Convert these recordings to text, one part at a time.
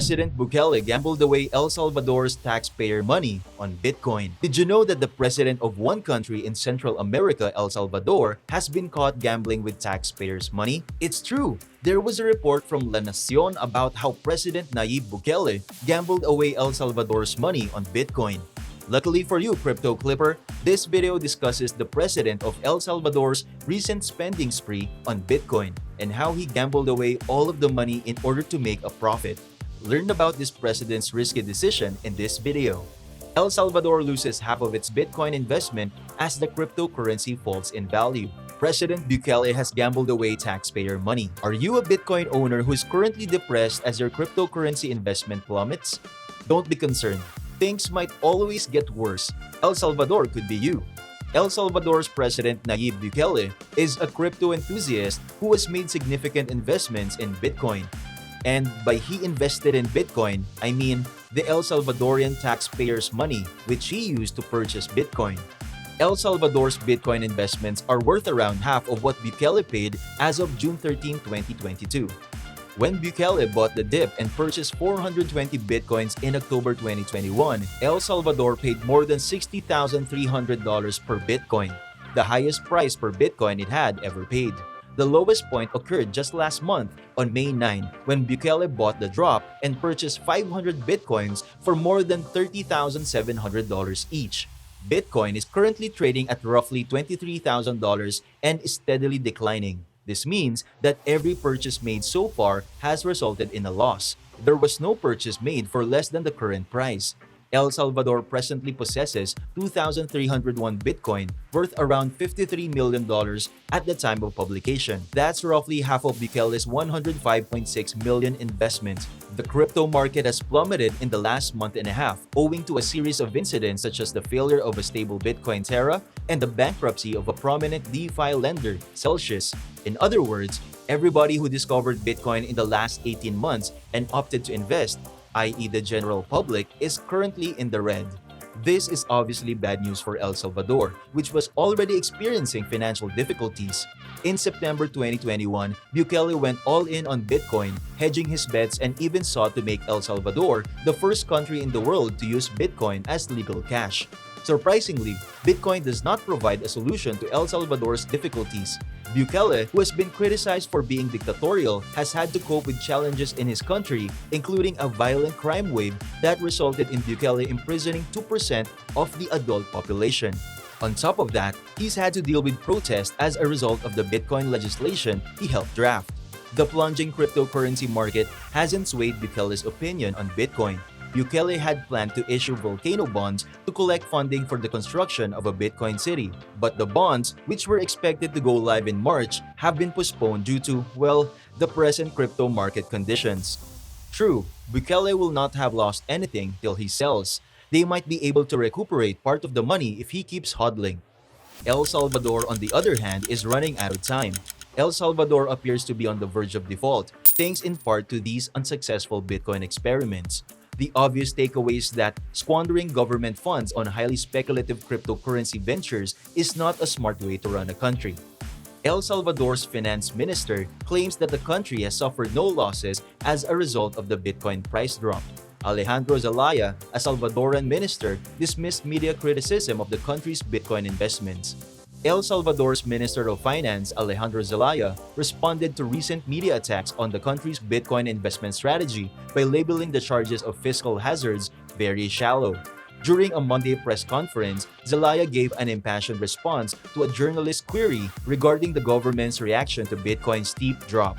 President Bukele gambled away El Salvador's taxpayer money on Bitcoin. Did you know that the president of one country in Central America, El Salvador, has been caught gambling with taxpayers' money? It's true. There was a report from Nacion about how President Nayib Bukele gambled away El Salvador's money on Bitcoin. Luckily for you, Crypto Clipper, this video discusses the president of El Salvador's recent spending spree on Bitcoin and how he gambled away all of the money in order to make a profit. Learn about this president's risky decision in this video. El Salvador loses half of its Bitcoin investment as the cryptocurrency falls in value. President Bukele has gambled away taxpayer money. Are you a Bitcoin owner who is currently depressed as your cryptocurrency investment plummets? Don't be concerned. Things might always get worse. El Salvador could be you. El Salvador's President Nayib Bukele is a crypto enthusiast who has made significant investments in Bitcoin. And by he invested in Bitcoin, I mean the El Salvadorian taxpayers' money which he used to purchase Bitcoin. El Salvador's Bitcoin investments are worth around half of what Bukele paid as of June 13, 2022. When Bukele bought the dip and purchased 420 Bitcoins in October 2021, El Salvador paid more than $60,300 per Bitcoin, the highest price per Bitcoin it had ever paid. The lowest point occurred just last month on May 9 when Bukele bought the drop and purchased 500 Bitcoins for more than $30,700 each. Bitcoin is currently trading at roughly $23,000 and is steadily declining. This means that every purchase made so far has resulted in a loss. There was no purchase made for less than the current price. El Salvador presently possesses 2,301 Bitcoin, worth around $53 million at the time of publication. That's roughly half of Bukele's $105.6 million investment. The crypto market has plummeted in the last month and a half, owing to a series of incidents such as the failure of a stable Bitcoin Terra and the bankruptcy of a prominent DeFi lender, Celsius. In other words, everybody who discovered Bitcoin in the last 18 months and opted to invest, i.e. the general public, is currently in the red. This is obviously bad news for El Salvador, which was already experiencing financial difficulties. In September 2021, Bukele went all in on Bitcoin, hedging his bets and even sought to make El Salvador the first country in the world to use Bitcoin as legal cash. Surprisingly, Bitcoin does not provide a solution to El Salvador's difficulties. Bukele, who has been criticized for being dictatorial, has had to cope with challenges in his country, including a violent crime wave that resulted in Bukele imprisoning 2% of the adult population. On top of that, he's had to deal with protests as a result of the Bitcoin legislation he helped draft. The plunging cryptocurrency market hasn't swayed Bukele's opinion on Bitcoin. Bukele had planned to issue volcano bonds to collect funding for the construction of a Bitcoin city. But the bonds, which were expected to go live in March, have been postponed due to, well, the present crypto market conditions. True, Bukele will not have lost anything till he sells. They might be able to recuperate part of the money if he keeps hodling. El Salvador, on the other hand, is running out of time. El Salvador appears to be on the verge of default, thanks in part to these unsuccessful Bitcoin experiments. The obvious takeaway is that squandering government funds on highly speculative cryptocurrency ventures is not a smart way to run a country. El Salvador's finance minister claims that the country has suffered no losses as a result of the Bitcoin price drop. Alejandro Zelaya, a Salvadoran minister, dismissed media criticism of the country's Bitcoin investments. El Salvador's Minister of Finance, Alejandro Zelaya, responded to recent media attacks on the country's Bitcoin investment strategy by labeling the charges of fiscal hazards very shallow. During a Monday press conference, Zelaya gave an impassioned response to a journalist's query regarding the government's reaction to Bitcoin's steep drop.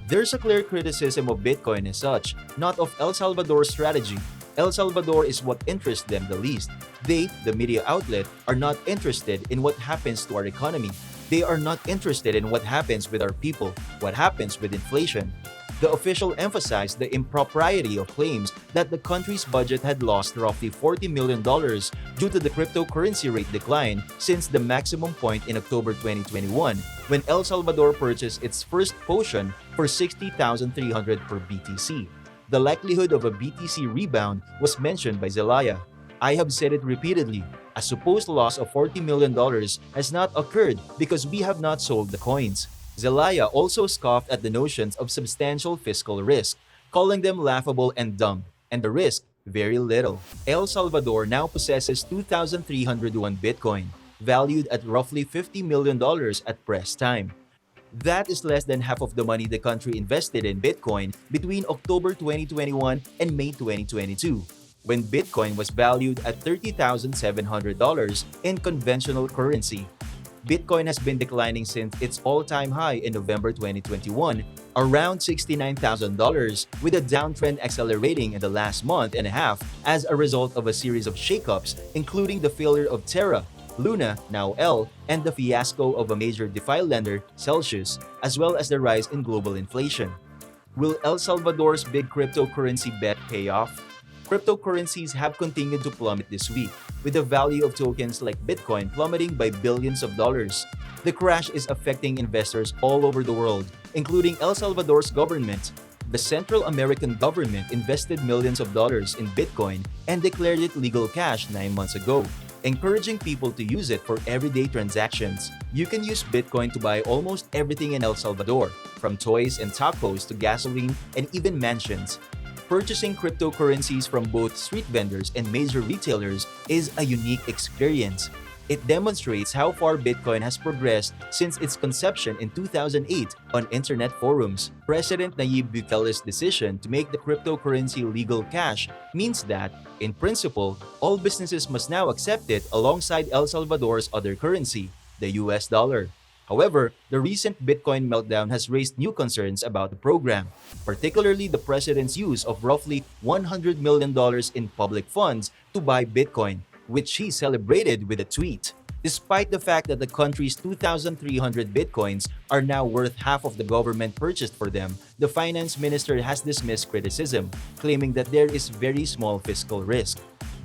There's a clear criticism of Bitcoin as such, not of El Salvador's strategy. El Salvador is what interests them the least. They, the media outlet, are not interested in what happens to our economy. They are not interested in what happens with our people, what happens with inflation. The official emphasized the impropriety of claims that the country's budget had lost roughly $40 million due to the cryptocurrency rate decline since the maximum point in October 2021, when El Salvador purchased its first potion for $60,300 per BTC. The likelihood of a BTC rebound was mentioned by Zelaya. I have said it repeatedly, a supposed loss of $40 million has not occurred because we have not sold the coins. Zelaya also scoffed at the notions of substantial fiscal risk. calling them laughable and dumb, and the risk very little. El Salvador now possesses 2,301 Bitcoin, valued at roughly $50 million at press time. That is less than half of the money the country invested in Bitcoin between October 2021 and May 2022, when Bitcoin was valued at $30,700 in conventional currency. Bitcoin has been declining since its all-time high in November 2021, around $69,000, with a downtrend accelerating in the last month and a half as a result of a series of shakeups, including the failure of Terra, Luna, now L, and the fiasco of a major DeFi lender, Celsius, as well as the rise in global inflation. Will El Salvador's big cryptocurrency bet pay off? Cryptocurrencies have continued to plummet this week, with the value of tokens like Bitcoin plummeting by billions of dollars. The crash is affecting investors all over the world, including El Salvador's government. The Central American government invested millions of dollars in Bitcoin and declared it legal cash 9 months ago, encouraging people to use it for everyday transactions. You can use Bitcoin to buy almost everything in El Salvador, from toys and tacos to gasoline and even mansions. Purchasing cryptocurrencies from both street vendors and major retailers is a unique experience. It demonstrates how far Bitcoin has progressed since its conception in 2008 on internet forums. President Nayib Bukele's decision to make the cryptocurrency legal cash means that, in principle, all businesses must now accept it alongside El Salvador's other currency, the US dollar. However, the recent Bitcoin meltdown has raised new concerns about the program, particularly the president's use of roughly $100 million in public funds to buy Bitcoin, which he celebrated with a tweet. Despite the fact that the country's 2,300 Bitcoins are now worth half of the government purchased for them, the finance minister has dismissed criticism, claiming that there is very small fiscal risk.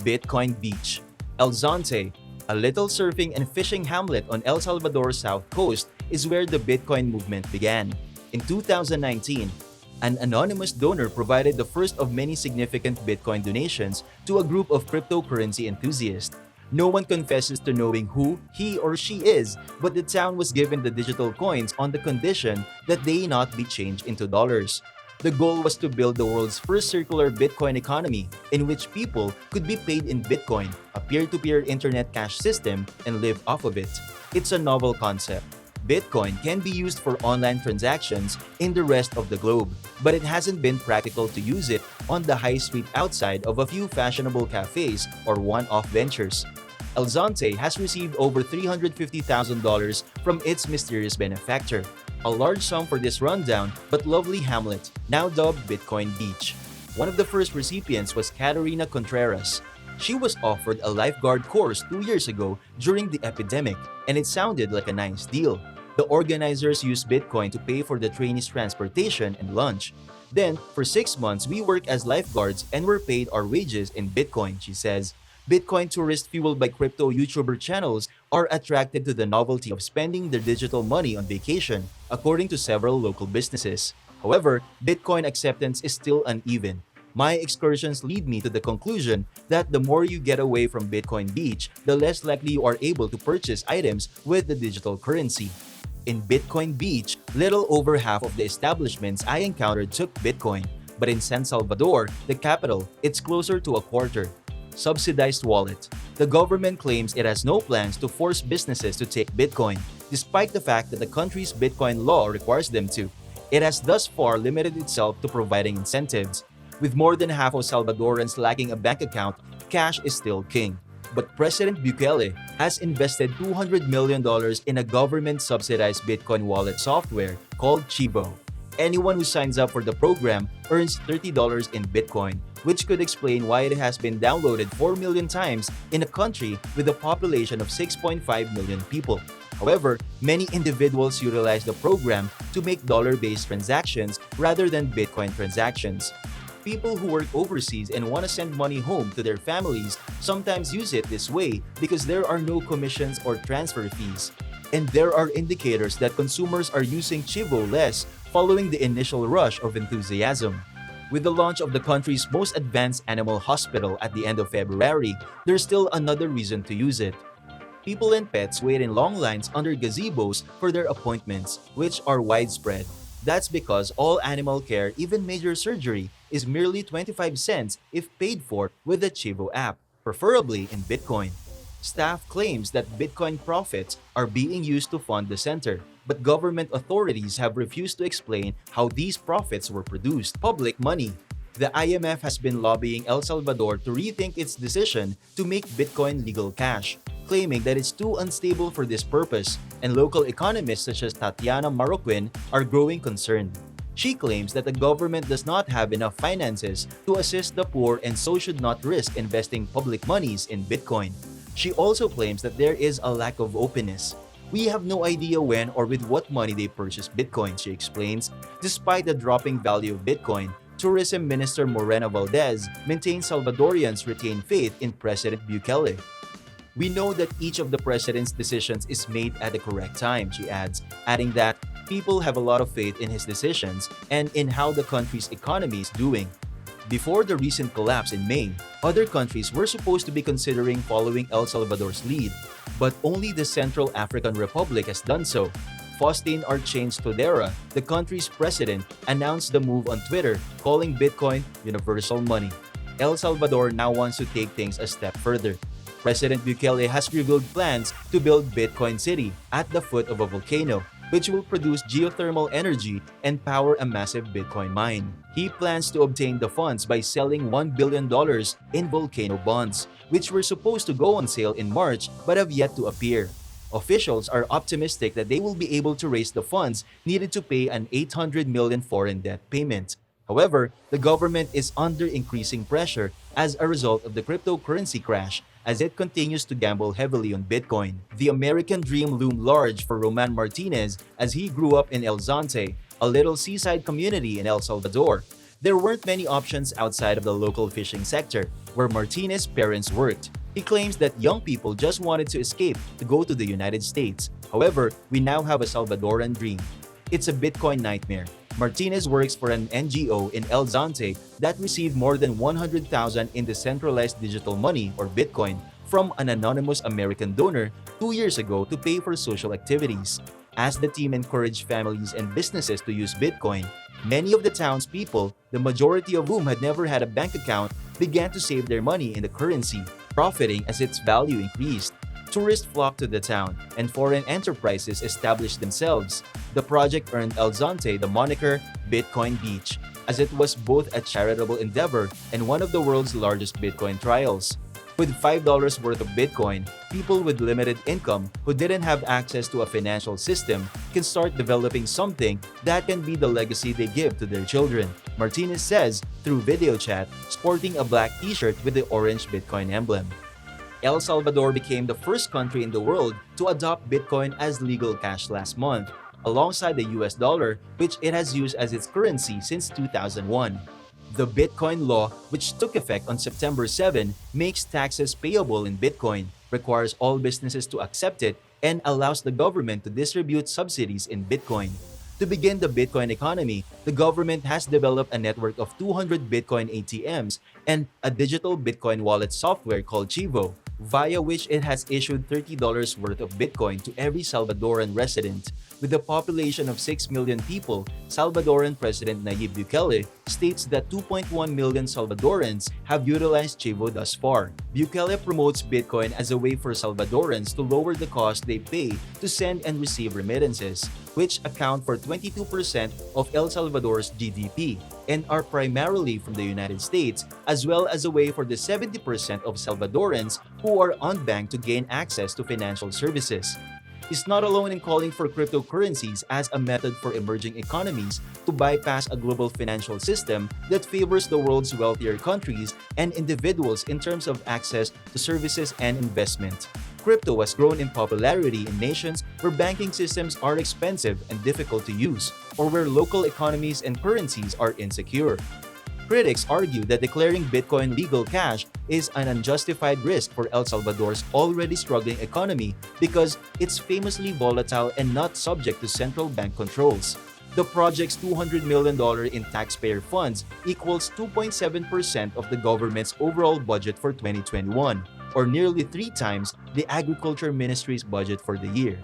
Bitcoin Beach. El Zonte, a little surfing and fishing hamlet on El Salvador's south coast, is where the Bitcoin movement began. In 2019, an anonymous donor provided the first of many significant Bitcoin donations to a group of cryptocurrency enthusiasts. No one confesses to knowing who he or she is, but the town was given the digital coins on the condition that they not be changed into dollars. The goal was to build the world's first circular Bitcoin economy, in which people could be paid in Bitcoin, a peer-to-peer internet cash system, and live off of it. It's a novel concept. Bitcoin can be used for online transactions in the rest of the globe, but it hasn't been practical to use it on the high street outside of a few fashionable cafes or one-off ventures. El Zonte has received over $350,000 from its mysterious benefactor, a large sum for this rundown but lovely hamlet, now dubbed Bitcoin Beach. One of the first recipients was Caterina Contreras. She was offered a lifeguard course 2 years ago during the epidemic, and it sounded like a nice deal. The organizers used Bitcoin to pay for the trainees' transportation and lunch. Then, for 6 months, we worked as lifeguards and were paid our wages in Bitcoin, she says. Bitcoin tourists fueled by crypto YouTuber channels are attracted to the novelty of spending their digital money on vacation, according to several local businesses. However, Bitcoin acceptance is still uneven. My excursions lead me to the conclusion that the more you get away from Bitcoin Beach, the less likely you are able to purchase items with the digital currency. In Bitcoin Beach, little over half of the establishments I encountered took Bitcoin, but in San Salvador, the capital, it's closer to a quarter. Subsidized Wallet. The government claims it has no plans to force businesses to take Bitcoin, despite the fact that the country's Bitcoin law requires them to. It has thus far limited itself to providing incentives. With more than half of Salvadorans lacking a bank account, cash is still king. But President Bukele has invested $200 million in a government-subsidized Bitcoin wallet software called Chivo. Anyone who signs up for the program earns $30 in Bitcoin, which could explain why it has been downloaded 4 million times in a country with a population of 6.5 million people. However, many individuals utilize the program to make dollar-based transactions rather than Bitcoin transactions. People who work overseas and want to send money home to their families sometimes use it this way because there are no commissions or transfer fees. And there are indicators that consumers are using Chivo less following the initial rush of enthusiasm. With the launch of the country's most advanced animal hospital at the end of February, there's still another reason to use it. People and pets wait in long lines under gazebos for their appointments, which are widespread. That's because all animal care, even major surgery, is merely 25 cents if paid for with the Chivo app, preferably in Bitcoin. Staff claims that Bitcoin profits are being used to fund the center, but government authorities have refused to explain how these profits were produced. Public money. The IMF has been lobbying El Salvador to rethink its decision to make Bitcoin legal cash, claiming that it's too unstable for this purpose, and local economists such as Tatiana Marroquin are growing concerned. She claims that the government does not have enough finances to assist the poor and so should not risk investing public monies in Bitcoin. She also claims that there is a lack of openness. We have no idea when or with what money they purchased Bitcoin, she explains. Despite the dropping value of Bitcoin, Tourism Minister Morena Valdez maintains Salvadorians retain faith in President Bukele. We know that each of the president's decisions is made at the correct time, she adds, adding that people have a lot of faith in his decisions and in how the country's economy is doing. Before the recent collapse in May, other countries were supposed to be considering following El Salvador's lead, but only the Central African Republic has done so. Faustin Archange Todera, the country's president, announced the move on Twitter, calling Bitcoin universal money. El Salvador now wants to take things a step further. President Bukele has revealed plans to build Bitcoin City at the foot of a volcano, which will produce geothermal energy and power a massive Bitcoin mine. He plans to obtain the funds by selling $1 billion in volcano bonds, which were supposed to go on sale in March but have yet to appear. Officials are optimistic that they will be able to raise the funds needed to pay an $800 million foreign debt payment. However, the government is under increasing pressure as a result of the cryptocurrency crash as it continues to gamble heavily on Bitcoin. The American dream loomed large for Roman Martinez as he grew up in El Zonte, a little seaside community in El Salvador. There weren't many options outside of the local fishing sector, where Martinez's parents worked. He claims that young people just wanted to escape to go to the United States. However, we now have a Salvadoran dream. It's a Bitcoin nightmare. Martinez works for an NGO in El Zonte that received more than 100,000 in decentralized digital money or Bitcoin from an anonymous American donor 2 years ago to pay for social activities. As the team encouraged families and businesses to use Bitcoin, many of the townspeople, the majority of whom had never had a bank account, began to save their money in the currency, profiting as its value increased. Tourists flocked to the town, and foreign enterprises established themselves. The project earned El Zonte the moniker Bitcoin Beach, as it was both a charitable endeavor and one of the world's largest Bitcoin trials. With $5 worth of Bitcoin, people with limited income who didn't have access to a financial system can start developing something that can be the legacy they give to their children, Martinez says through video chat, sporting a black t-shirt with the orange Bitcoin emblem. El Salvador became the first country in the world to adopt Bitcoin as legal cash last month, alongside the US dollar, which it has used as its currency since 2001. The Bitcoin law, which took effect on September 7, makes taxes payable in Bitcoin, requires all businesses to accept it, and allows the government to distribute subsidies in Bitcoin. To begin the Bitcoin economy, the government has developed a network of 200 Bitcoin ATMs and a digital Bitcoin wallet software called Chivo, via which it has issued $30 worth of Bitcoin to every Salvadoran resident. With a population of 6 million people, Salvadoran President Nayib Bukele states that 2.1 million Salvadorans have utilized Chivo thus far. Bukele promotes Bitcoin as a way for Salvadorans to lower the cost they pay to send and receive remittances, which account for 22% of El Salvador's GDP and are primarily from the United States, as well as a way for the 70% of Salvadorans who are unbanked to gain access to financial services. He's not alone in calling for cryptocurrencies as a method for emerging economies to bypass a global financial system that favors the world's wealthier countries and individuals in terms of access to services and investment. Crypto has grown in popularity in nations where banking systems are expensive and difficult to use, or where local economies and currencies are insecure. Critics argue that declaring Bitcoin legal cash is an unjustified risk for El Salvador's already struggling economy because it's famously volatile and not subject to central bank controls. The project's $200 million in taxpayer funds equals 2.7% of the government's overall budget for 2021, or nearly 3 times the Agriculture Ministry's budget for the year.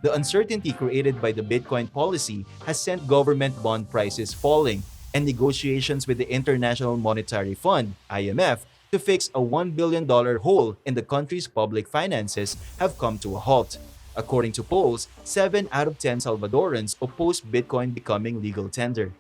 The uncertainty created by the Bitcoin policy has sent government bond prices falling, and negotiations with the International Monetary Fund (IMF) to fix a $1 billion hole in the country's public finances have come to a halt. According to polls, 7 out of 10 Salvadorans oppose Bitcoin becoming legal tender.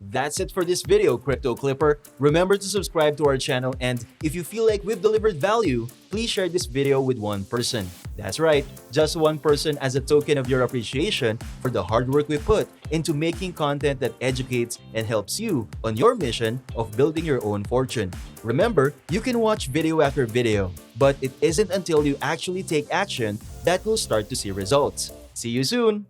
That's it for this video, Crypto Clipper. Remember to subscribe to our channel, and if you feel like we've delivered value, please share this video with one person. That's right, just one person, as a token of your appreciation for the hard work we put into making content that educates and helps you on your mission of building your own fortune. Remember, you can watch video after video, but it isn't until you actually take action that you'll start to see results. See you soon!